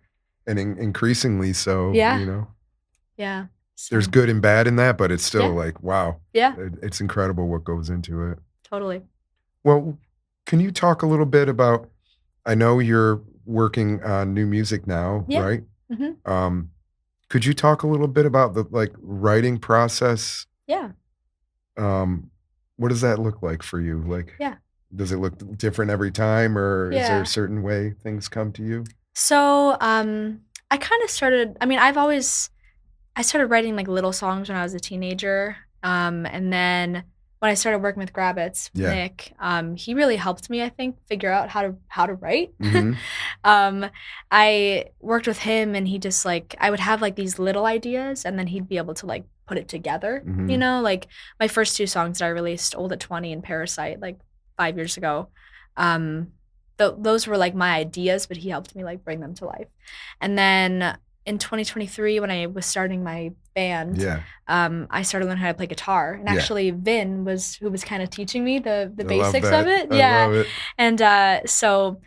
and increasingly so, Yeah, yeah. there's So, good and bad in that, but it's still yeah, like, wow, yeah, it's incredible what goes into it. totally. Well, can you talk a little bit about, I know you're working on new music now, Yeah, right? mhm, Um, could you talk a little bit about the, like, writing process? yeah, Um, what does that look like for you? Like, yeah, does it look different every time, or is there a yeah. certain way things come to you? So, I kinda started I mean, I started writing, like, little songs when I was a teenager, and then when I started working with Grabbitz, Yeah. Nick, he really helped me, I think, figure out how to write. Mhm. Um, I worked with him, and he just, like I would have, like, these little ideas, and then he'd be able to, like, put it together, Mhm. Like, my first 2 songs that I released, Old at 20 and Parasite, like, 5 years ago, um, those were, like, my ideas, but he helped me, like, bring them to life. And then in 2023, when I was starting my band, Yeah. I started learning how to play guitar, and Yeah. actually Vin was who was kinda teaching me the I love basics of that. it, I yeah, love it. and, so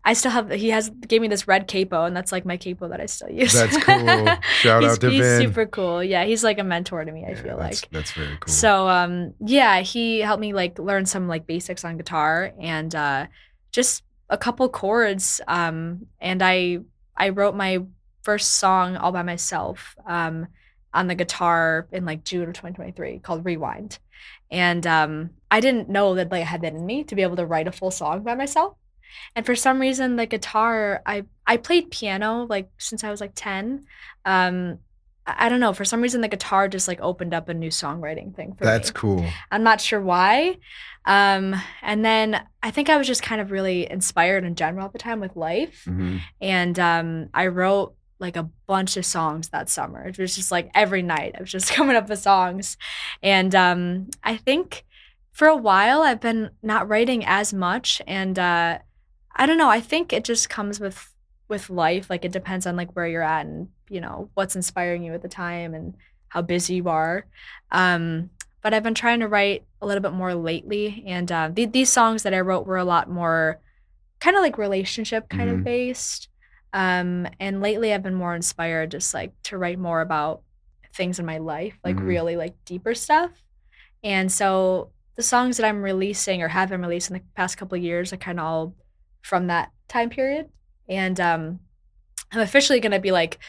I still have he has gave me this red capo, and that's, like, my capo that I still use. That's cool. Shout out to He's Vin. super cool, yeah, he's like a mentor to me, I Yeah, feel that's like. that's very cool. So, yeah, he helped me, like, learn some, like, basics on guitar and, just a couple chords, and I wrote my first song all by myself, on the guitar in, like, June of 2023 called Rewind, and, I didn't know that, like, I had that in me to be able to write a full song by myself, and for some reason, the guitar I played piano, like, since I was, like, 10, I don't know, for some reason, the guitar just, like, opened up a new songwriting thing for That's me. cool. I'm not sure why. And then I think I was just kind of really inspired in general at the time with life. Mhm. And I wrote like a bunch of songs that summer. It was just like every night I was just coming up with songs. And I think for a while I've been not writing as much, and I don't know, I think it just comes with life. Like it depends on like where you're at and, you know, what's inspiring you at the time and how busy you are. But I've been trying to write a little bit more lately, and these songs that I wrote were a lot more kind of like relationship kind of Hmm. based. And lately I've been more inspired just like to write more about things in my life, like Hmm. really like deeper stuff. And so the songs that I'm releasing or have been released in the past couple of years are kind of all from that time period. And I'm officially going to be like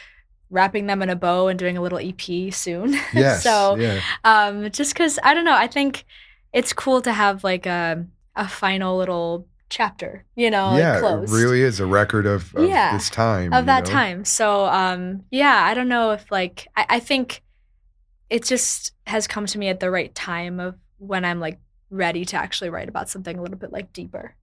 wrapping them in a bow and doing a little EP soon. Yes, So yeah. just because I don't know, I think it's cool to have like a final little chapter, you know, like Yeah, it closed. really is a record of Yeah, this time, of you that know? time. So, yeah, I don't know if like I think it just has come to me at the right time of when I'm like ready to actually write about something a little bit like deeper.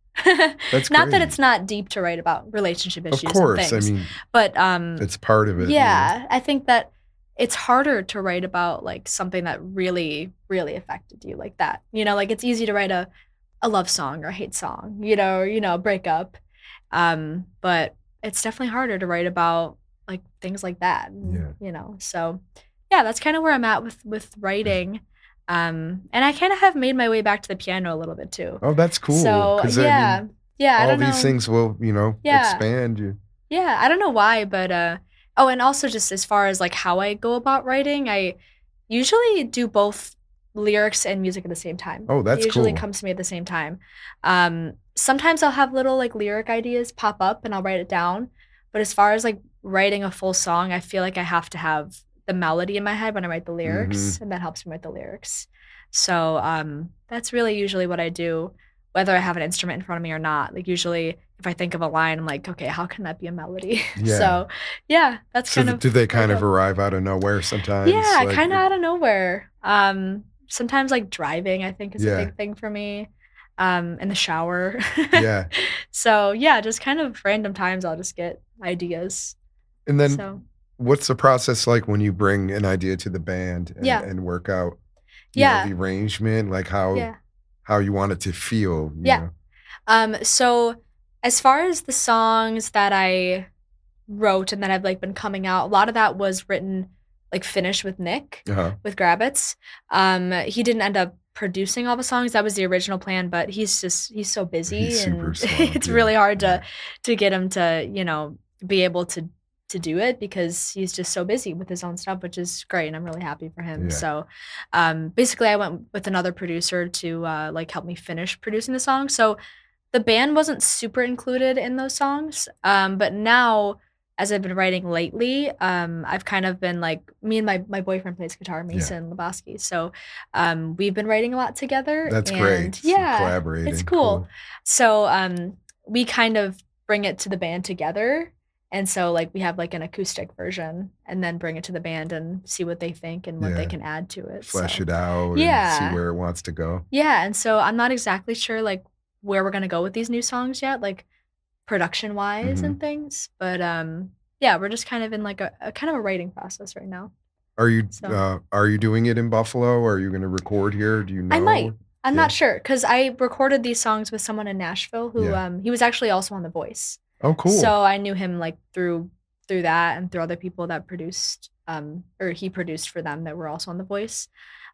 That's Not that great. it's not deep to write about relationship Of issues and course, I things, mean, but it's part of it, you know? yeah, I think that it's harder to write about like something that really, really affected you like that. You know, like it's easy to write a love song or a hate song, you know, breakup. But it's definitely harder to write about like things like that, and, Yeah. you know. So yeah, that's kind of where I'm at with writing. And I kind of have made my way back to the piano a little bit too. Oh, that's cool. So Because I yeah, mean, yeah, I all don't these know. things will, you know, Yeah, expand you. yeah, I don't know why, but oh, and also just as far as like how I go about writing, I usually do both lyrics and music at the same time. Oh, It that's usually cool. comes to me at the same time. Sometimes I'll have little like lyric ideas pop up and I'll write it down. But as far as like writing a full song, I feel like I have to have the melody in my head when I write the lyrics, Mhm. and that helps me write the lyrics. So that's really usually what I do, whether I have an instrument in front of me or not. Like usually if I think of a line, I'm like, okay, how can that be a melody? Yeah. So yeah, that's So kind th of do they what I kind of do. arrive out of nowhere sometimes? Yeah, Like, kinda out of nowhere. Sometimes, like, driving, I think, is a yeah, big thing for me, in the shower. yeah. So, yeah, just kind of random times I'll just get ideas. And then So, what's the process like when you bring an idea to the band and yeah, work out, you know, yeah, the arrangement, like yeah, how you want it to feel, you yeah. know? So as far as the songs that I wrote and that have, like, been coming out, a lot of that was written, like, finished with Nick, Uh-huh. with Grabbitz. He didn't end up producing all the songs, that was the original plan, but he's so He's busy, super and swamped, it's yeah, really hard yeah, to get him to, you know, be able to do it because he's just so busy with his own stuff, which is great, and I'm really happy for him. yeah, So, basically, I went with another producer to, like, help me finish producing the song. So the band wasn't super included in those songs, but now, as I've been writing lately, I've kind of been like me and my boyfriend plays guitar, yeah. Mason Lebowski, so, we've been writing a lot together, That's great. and So yeah, it's collaborating, cool. cool. So, we kind of bring it to the band together, and so, like, we have, like, an acoustic version and then bring it to the band and see what they think and what they Yeah, can add to it, flesh so it out and see yeah. where it wants to go. Yeah, and so I'm not exactly sure, like, where we're gonna go with these new songs yet, like, production-wise Mhm. and things, but, yeah, we're just kind of in, like, a kind of a writing process right now, so Are you doing it in Buffalo? Are you gonna record here? Do you I might. know? I'm Yeah? not sure because I recorded these songs with someone in Nashville who, Yeah. he was actually also on The Voice. Oh, cool. So I knew him, like, through that and through other people that produced, or he produced for them that were also on The Voice.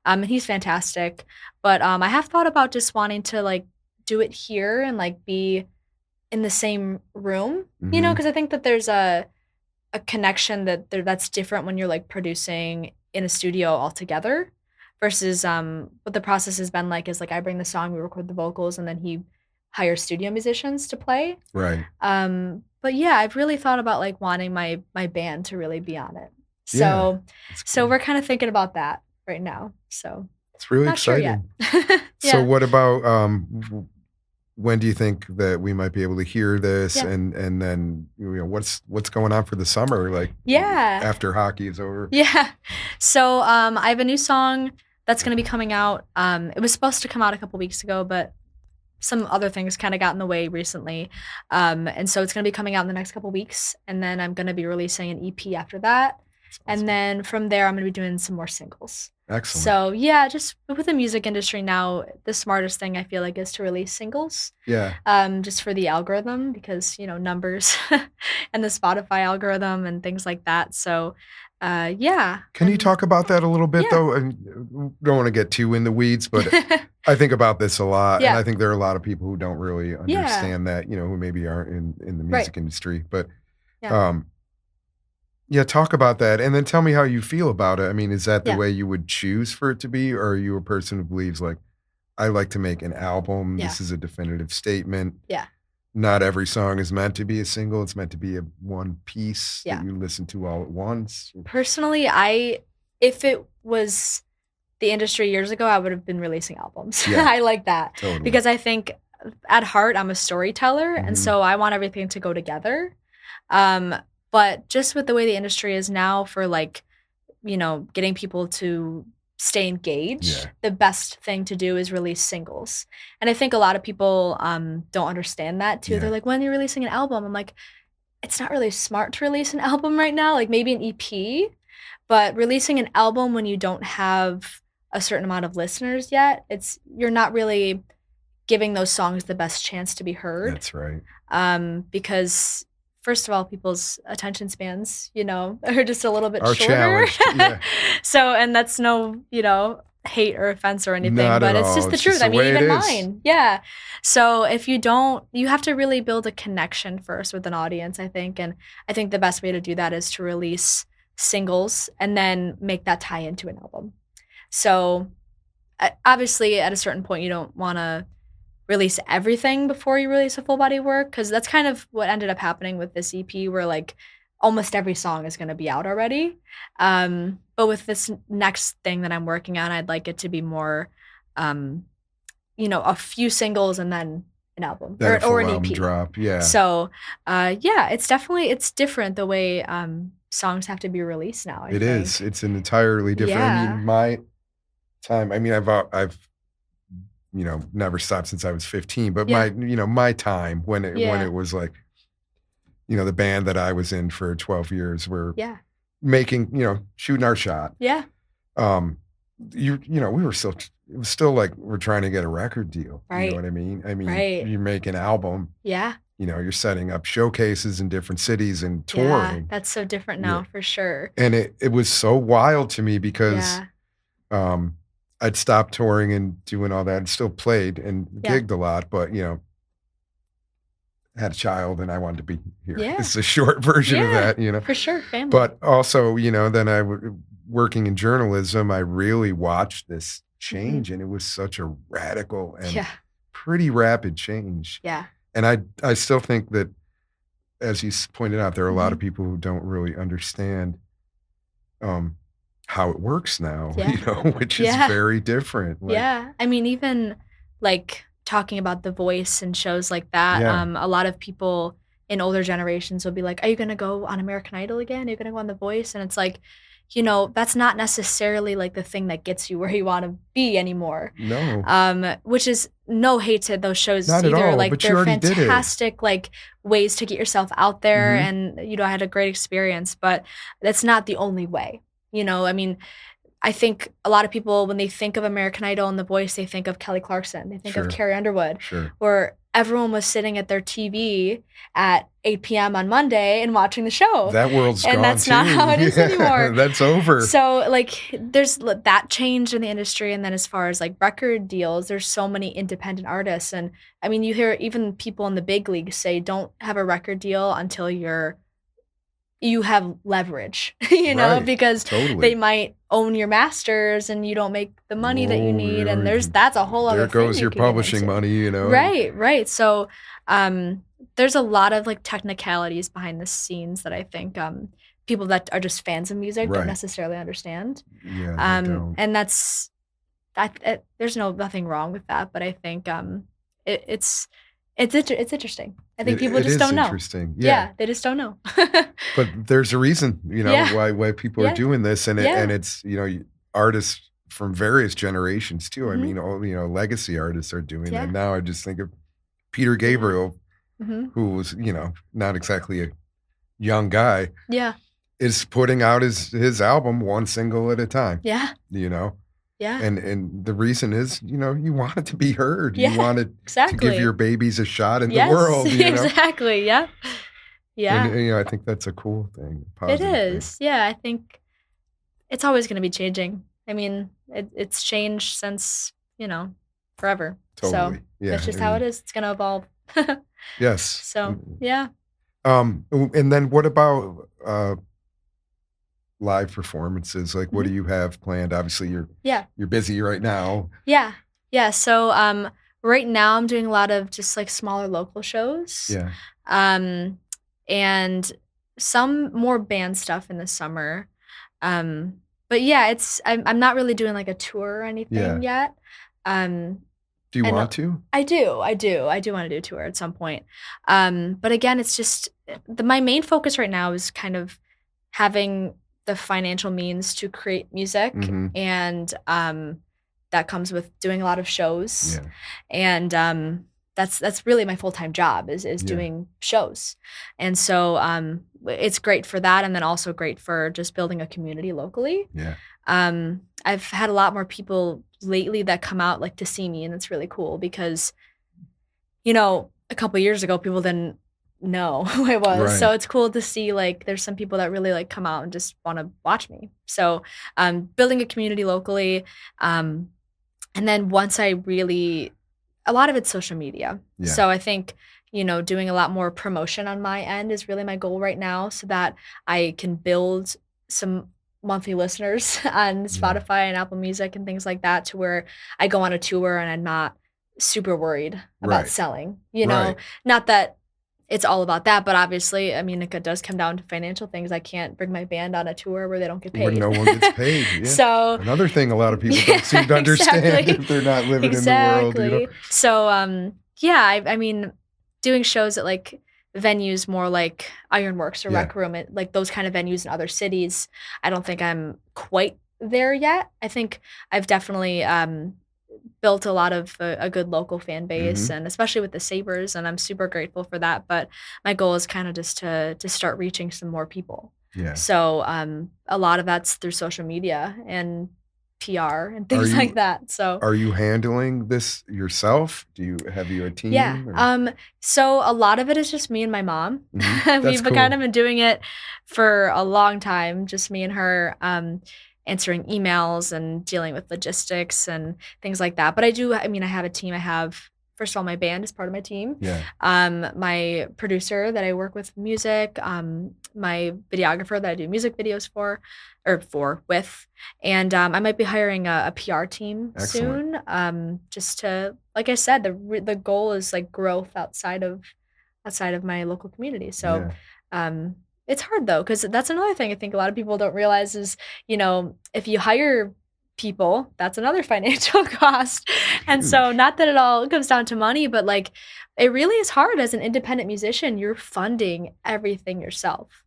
And he's fantastic, but, I have thought about just wanting to, like, do it here and, like, be in the same room, you know, Mhm. because I think that there's a connection that's different when you're, like, producing in a studio altogether versus, what the process has been like is, like, I bring the song, we record the vocals, and then he hires studio musicians to play. Right. But yeah, I've really thought about, like, wanting my band to really be on it. Yeah. So That's so cool. we're kinda thinking about that right now, so It's really not sure yet. exciting. So Yeah, what about, when do you think that we might be able to hear this? yeah. And then, you know, what's going on for the summer, like, Yeah. after hockey is over? Yeah. So, I have a new song that's gonna be coming out. It was supposed to come out a couple weeks ago, but some other things kind of got in the way recently. And so it's going to be coming out in the next couple weeks. And then I'm going to be releasing an EP after that. That's And awesome. then from there, I'm going to be doing some more singles. Excellent. So yeah, just with the music industry now, the smartest thing I feel like is to release singles. Yeah. Just for the algorithm because, numbers and the Spotify algorithm and things like that. So, yeah. Can you talk about that a little bit, Yeah. though? And don't want to get too in the weeds, but I think about this a lot, and Yeah. I think there are a lot of people who don't really understand that, who maybe aren't in the music industry. But, Yeah. yeah, talk about that, and then tell me how you feel about it. I mean, is that the Yeah. way you would choose for it to be, or are you a person who believes, like, I like to make an album, Yeah. this is a definitive statement. Yeah. Not every song is meant to be a single, it's meant to be a one piece Yeah. that you listen to all at once? Personally, if it was the industry years ago, I would have been releasing albums. Yeah. I like that. Totally. Because I think at heart, I'm a storyteller, Mhm. and so I want everything to go together. But just with the way the industry is now for, like, getting people to stay engaged, Yeah. the best thing to do is release singles. And I think a lot of people, don't understand that too. Yeah. They're like, "When you're releasing an album?" I'm like, "It's not really smart to release an album right now, like, maybe an EP, but releasing an album when you don't have a certain amount of listeners yet, you're not really giving those songs the best chance to be heard." That's right. Because first of all, people's attention spans, are just a little bit Are shorter. challenged, yeah. So, and that's no, hate or offense or anything, Not but at it's all. just the It's truth. just the I mean, way it even is. mine. Yeah. So if you have to really build a connection first with an audience, I think. And I think the best way to do that is to release singles and then make that tie into an album. So obviously at a certain point, you don't want to release everything before you release a full body work, because that's kind of what ended up happening with this EP, where like almost every song is going to be out already. But with this next thing that I'm working on, I'd like it to be more, a few singles and then an album Then a or full an album EP. drop, yeah. So, yeah, it's different the way songs have to be released now. I It think. is. It's an entirely different. I Yeah. mean, my time. I mean, I've never stopped since I was 15. But Yeah. my time when Yeah. it was like, the band that I was in for 12 years were Yeah. making, shooting our shot. Yeah. We were still. It was still like we're trying to get a record deal. You Right. know what I mean? I mean, Right. you make an album. Yeah. You're setting up showcases in different cities and Yeah. touring. That's so different now, Yeah. for sure. And it was so wild to me because Yeah. I'd stopped touring and doing all that and still played and Yeah. gigged a lot, but had a child and I wanted to be here. Yeah. It's a short version of Yeah. that, For sure, family. But also, then working in journalism, I really watched this change, and it was such a radical and Yeah. pretty rapid change. Yeah. And I still think that, as you pointed out, there are a lot of Mhm. people who don't really understand how it works now, Yeah. which is Yeah. very different. Like, Yeah. I mean, even like talking about The Voice and shows like that, Yeah. a lot of people in older generations will be like, "Are you going to go on American Idol again? Are you going to go on The Voice?" And it's like, that's not necessarily like the thing that gets you where you want to be anymore. No. Which is no hate to those shows Not at either. all, Like but you they're already did it. fantastic, like ways to get yourself out there, Mhm. and I had a great experience, but that's not the only way. I mean, I think a lot of people, when they think of American Idol and The Voice, they think of Kelly Clarkson. They think of Sure. Carrie Underwood, Sure. where everyone was sitting at their TV at 8 p.m. on Monday and watching the show. That world's And gone that's too. not how it is anymore. That's over. So, like, there's that change in the industry, and then as far as, like, record deals, there's so many independent artists, and, I mean, you hear even people in the big leagues say, "Don't have a record deal until you have leverage," Right. because Totally. they might own your masters and you don't make the money that you Oh, need, yeah, and that's a whole other there thing goes you your could get publishing into. money, Right. So, there's a lot of, like, technicalities behind the scenes that I think, people that are just fans of music Right. don't necessarily understand. Yeah, they don't. And that's there's nothing wrong with that, but I think, it's interesting. I think people It just is don't know. interesting. Yeah, they just don't know. But there's a reason, Yeah. why people are Yeah. doing this, and Yeah. it's, artists from various generations too. I Mhm. mean, all, legacy artists are doing that Yeah. now. I just think of Peter Yeah. Gabriel, Mhm. who was, not exactly a young guy, Yeah. is putting out his album one single at a time, Yeah. you know? Yeah. And the reason is, you want it to be heard. You Yeah. want it to give Exactly. your babies a shot in the Yes. world, you know? Exactly. Yep. And, Yeah. I think that's a cool thing, a It positive thing. is. Yeah, I think it's always gonna be changing. I mean, it's changed since, forever. So, Totally. Yeah. it's just I how it mean, is. It's gonna evolve. yes. So, yeah. And then what about live performances? Like, what Mhm. do you have planned? Obviously, Yeah. you're busy right now. Yeah. Yeah, so, right now I'm doing a lot of just, like, smaller local shows, Yeah. um, and some more band stuff in the summer, um, but yeah, I'm not really doing, like, a tour or Yeah. anything yet, um, Do you and, want to? I do wanna do a tour at some point, but again, it's just my main focus right now is kind of having the financial means to create music, Mm-hmm. and, that comes with doing a lot of shows, Yeah. and, that's really my full-time job is Yeah. doing shows, and so, it's great for that, and then also great for just building a community locally. Yeah. I've had a lot more people lately that come out, like, to see me, and it's really cool because, a couple years ago, people didn't know who I was, so Right. it's cool to see, like, there's some people that really, like, come out and just wanna watch me. So, building a community locally, um, and then once I really a lot of it's social media. Yeah. So I think, doing a lot more promotion on my end is really my goal right now so that I can build some monthly listeners on Yeah. Spotify and Apple Music and things like that to where I go on a tour and I'm not super worried about Right. selling, Right. Not that it's all about that, but obviously, I mean, it does come down to financial things. I can't bring my band on a tour where they don't get When paid. no one gets paid. Yeah. So Another thing a lot of people don't yeah, seem to understand exactly. if they're not living in the world. Exactly. So, yeah, I mean, doing shows at, like, venues more like Ironworks or Yeah. Rec Room, like, those kind of venues in other cities, I don't think I'm quite there yet. I think I've definitely, built a lot of a good local fan base, Mhm. and especially with the Sabres, and I'm super grateful for that, but my goal is kinda just to start reaching some more people. Yeah. So, a lot of that's through social media and PR and Are things like you that, so are you handling this yourself? Have you a yeah, team or so a lot of it is just me and my mom. Mhm. That's We've kind cool. of been doing it for a long time, just me and her, answering emails and dealing with logistics and things like that, but I have a team. I have first of all, my band is part of my team, Yeah. my producer that I work with music, my videographer that I do music videos with, and, I might be hiring a PR team Excellent. soon, just to like I said, the goal is, like, growth outside of my local community, so, Yeah. um, it's hard though, because that's another thing I think a lot of people don't realize is, if you hire people, that's another financial cost, and so Huge. not that it all comes down to money, but, like, it really is hard as an independent musician, you're funding everything yourself.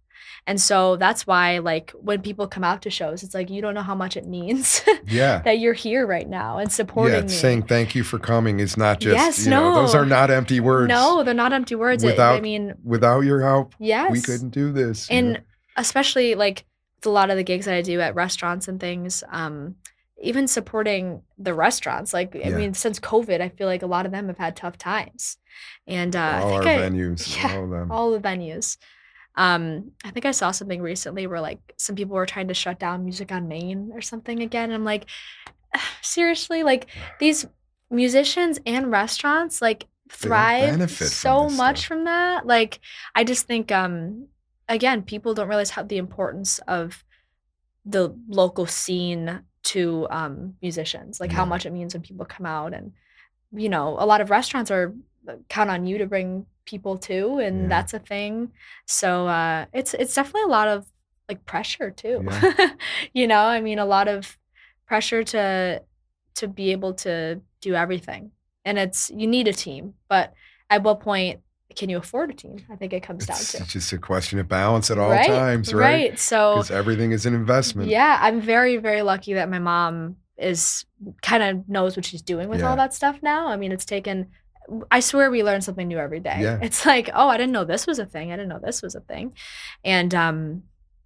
And so that's why, like, when people come out to shows, it's like, you don't know how much it means Yeah. that you're here right now and Yeah, supporting me. saying thank you for coming is not just, Yes, those are no. not empty words. No, they're not empty words. I Without mean, without your help, we yes. couldn't do this. And especially, like, with a lot of the gigs that I do at restaurants and things, even supporting the restaurants, like, I Yeah. mean, since COVID, I feel like a lot of them have had tough times. And, I All think our venues, yeah, all of them. all the venues. I think I saw something recently where, like, some people were trying to shut down Music on Main or something again, and I'm like, seriously? Like, these musicians and restaurants, like, They all thrive benefit from so this much stuff. from that. Like, I just think, again, people don't realize how the importance of the local scene to, musicians, like, how Yeah. much it means when people come out and, a lot of restaurants are count on you to bring people too, and Yeah. that's a thing. So, it's definitely a lot of, like, pressure too. Yeah. I mean, a lot of pressure to be able to do everything, and you need a team, but at what point can you afford a team? I think it comes down It's to. just a question of balance at all Right, times, right? right, so Because everything is an investment. yeah, I'm very, very lucky that my mom is kind of knows what she's doing with all Yeah. that stuff now. I mean, it's taken I swear we learn something new every day. Yeah. It's like, "Oh, I didn't know this was a thing. I didn't know this was a thing." And,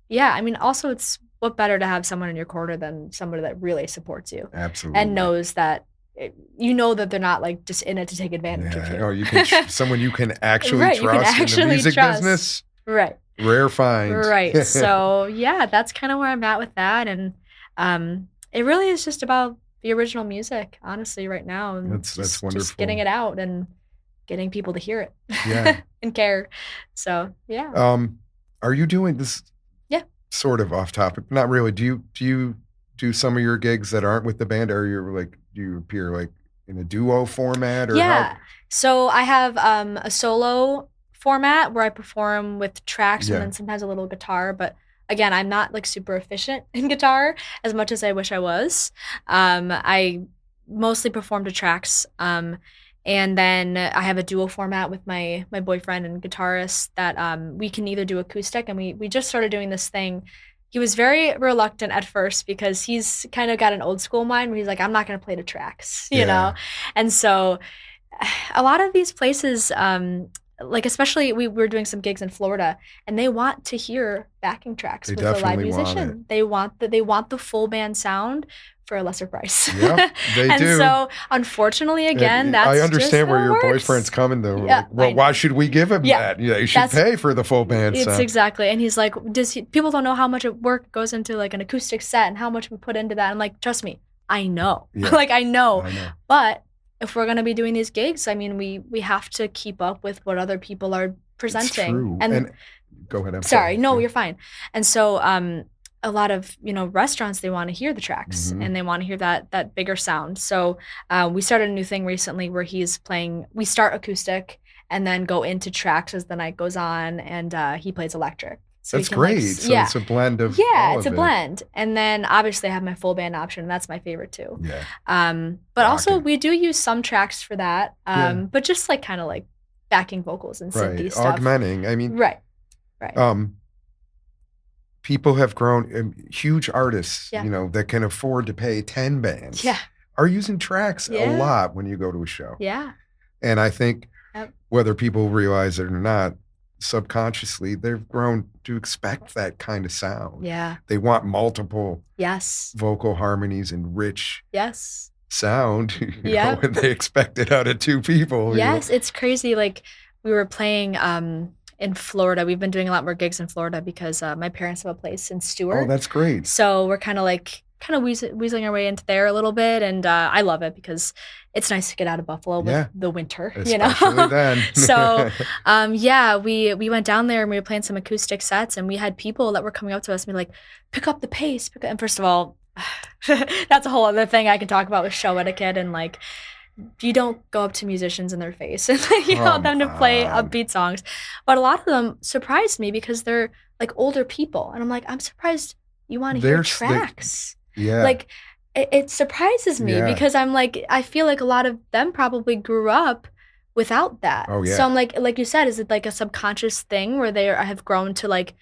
yeah, I mean, also it's what better to have someone in your corner than somebody that really supports you Absolutely. and knows that you know that they're not, like, just in it to take advantage of Yeah. you. Oh, you can someone you can actually Right, you can trust in the actually music trust. business. Right. Rare find. Right. So, yeah, that's kinda where I'm at with that, and, it really is just about the original music, honestly, right now, and That's just getting wonderful. it out and getting people to hear it Yeah. and care. So, yeah. Are you doing this Yeah. sort of off topic? Not really. Do you do some of your gigs that aren't with the band, or you're like do you appear like in a duo format or how? Yeah. So I have, a solo format where I perform with tracks and Yeah. then sometimes a little guitar, but again, I'm not, like, super efficient in guitar as much as I wish I was. I mostly perform to tracks, and then I have a duo format with my boyfriend and guitarist that, we can either do acoustic, and we just started doing this thing. He was very reluctant at first because he's kind of got an old school mind where he's like, "I'm not gonna play the tracks," you know? Yeah. And so a lot of these places, like, especially we were doing some gigs in Florida, and they want to hear backing tracks They with a live definitely want it. musician. They want the full band sound for a lesser price. Yep, they And do. so, unfortunately, again, And I that's just understand how where it your works. boyfriend's coming though. Yeah, Like, well, I why know. should we give him Yeah, that? Yeah, you should that's pay for the full band it's sound. exactly, and he's like, "Does he people don't know how much of work goes into, like, an acoustic set and how much we put into that." I'm like, "Trust me, I know." Yeah. Like, I know. I know. But if we're gonna be doing these gigs, I mean, we have to keep up with what other people are It's presenting. true. And And go ahead. I'm sorry, sorry. no, Yeah. you're fine. And so, a lot of, restaurants, they wanna hear the tracks, Mhm. and they wanna hear that bigger sound. So, we started a new thing recently where we start acoustic and then go into tracks as the night goes on, and, he plays electric. So he That's can, like, great. So yeah. it's a blend of Yeah, all it's of a it. blend. And then, obviously, I have my full band option, and that's my favorite too. Yeah. But also Rocking. we do use some tracks for that, Yeah. but just, like, kinda, like, backing vocals and synthy Right. stuff. Augmenting. I mean, Right. Right. people have grown huge artists, Yeah. that can afford to pay 10 bands Yeah. are using tracks a Yeah. lot when you go to a show. Yeah. And I think Yep. whether people realize it or not, subconsciously, they've grown to expect that kind of sound. Yeah. They want multiple Yes. vocal harmonies and rich Yes. sound, Yep. and they expect it out of two people. Yes, it's crazy, like, we were playing, in Florida. We've been doing a lot more gigs in Florida because, my parents have a place in Oh, Stewart. that's great. So we're kinda, weaseling our way into there a little bit, and, I love it because it's nice to get out of Buffalo with Yeah. the winter, Especially then. So, yeah, we went down there and we were playing some acoustic sets, and we had people that were coming up to us and be like, "Pick up the pace, and first of all, that's a whole other thing I can talk about with show etiquette and, like, you don't go up to musicians in their face and, like, you want them to play Come on. upbeat songs. But a lot of them surprised me because they're, like, older people, and I'm like, "I'm surprised you wanna hear tracks." Yeah. Like, it surprises me Yeah. because I'm like, I feel like a lot of them probably grew up without that. Oh, yeah. So I'm like you said, is it, like, a subconscious thing where they have grown to, like,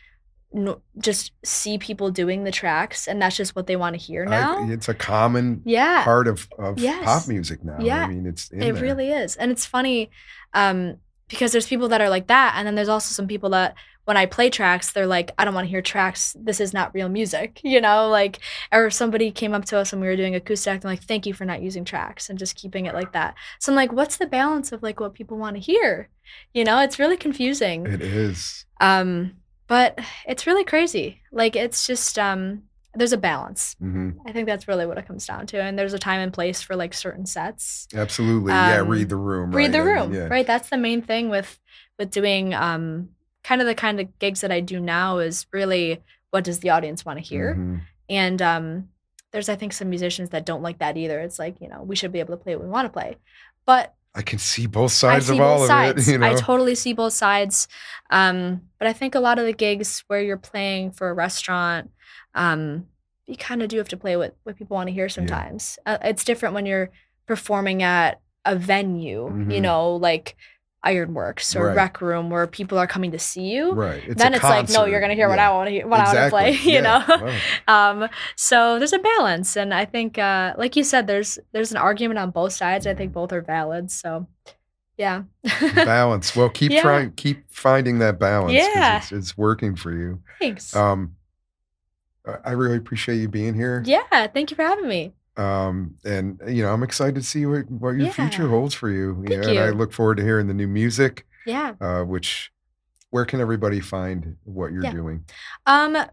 just see people doing the tracks, and that's just what they wanna hear now? It's a common Yeah. part of Yes. pop music now. Yeah. I mean, it's in It there. really is, and it's funny, because there's people that are like that, and then there's also some people that when I play tracks, they're like, "I don't wanna hear tracks, this is not real music," like or somebody came up to us when we were doing acoustic, and like, "Thank you for not using tracks and just keeping it like that." So I'm like, what's the balance of, like, what people wanna hear? It's really confusing. It is. But it's really crazy. Like, it's just, there's a balance. Mhm. I think that's really what it comes down to, and there's a time and place for, like, certain sets. Absolutely. Yeah, read the room, right? Read the I mean, room, yeah. right? That's the main thing with doing, kind of gigs that I do now is really what does the audience wanna hear? Mhm. And, there's, I think, some musicians that don't like that either. It's like, we should be able to play what we wanna play. But I can see both I sides see of both all of sides. it, I totally see both sides. But I think a lot of the gigs where you're playing for a restaurant, you kinda do have to play what people wanna hear sometimes. It's different when you're performing at a venue, Mhm. like Ironworks or Right. Rec Room where people are coming to see you, Right. then it's like, no, you're going to hear what I want to hear, what I want to play, you know? Wow. So there's a balance. And I think, like you said, there's an argument on both sides. I think both are valid. So yeah. Balance. Well, keep Yeah. keep finding that balance Yeah. because it's working for you. Thanks. I really appreciate you being here. Yeah. Thank you for having me. And I'm excited to see what your future Yeah. holds for you. Thank And I you. look forward to hearing the new music. Yeah. Where can everybody find what you're Yeah. doing?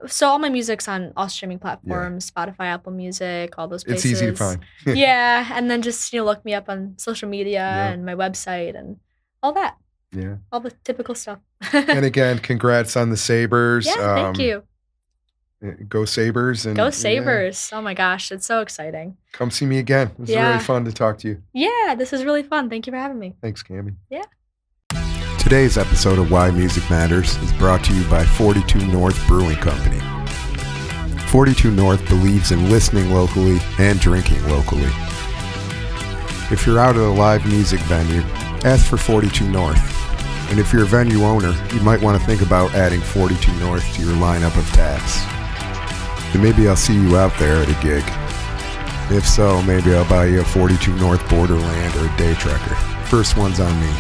So all my music's on all streaming platforms, Spotify, Apple Music, all those It's places. easy to find. Yeah. And then just, look me up on social media Yep. and my website and all that. Yeah. All the typical stuff. And again, congrats on the Sabres. Yeah, thank you. Go Sabres. And Go Sabres. Oh my gosh, it's so exciting. Come see me again. It was really fun to talk to you. Yeah, this is really fun. Thank you for having me. Thanks, Cami. Yeah. Today's episode of Why Music Matters is brought to you by 42 North Brewing Company. 42 North believes in listening locally and drinking locally. If you're out at a live music venue, ask for 42 North. And if you're a venue owner, you might want to think about adding 42 North to your lineup of taps. And maybe I'll see you out there at a gig. If so, maybe I'll buy you a 42 North Borderland or a Day Trekker. First one's on me.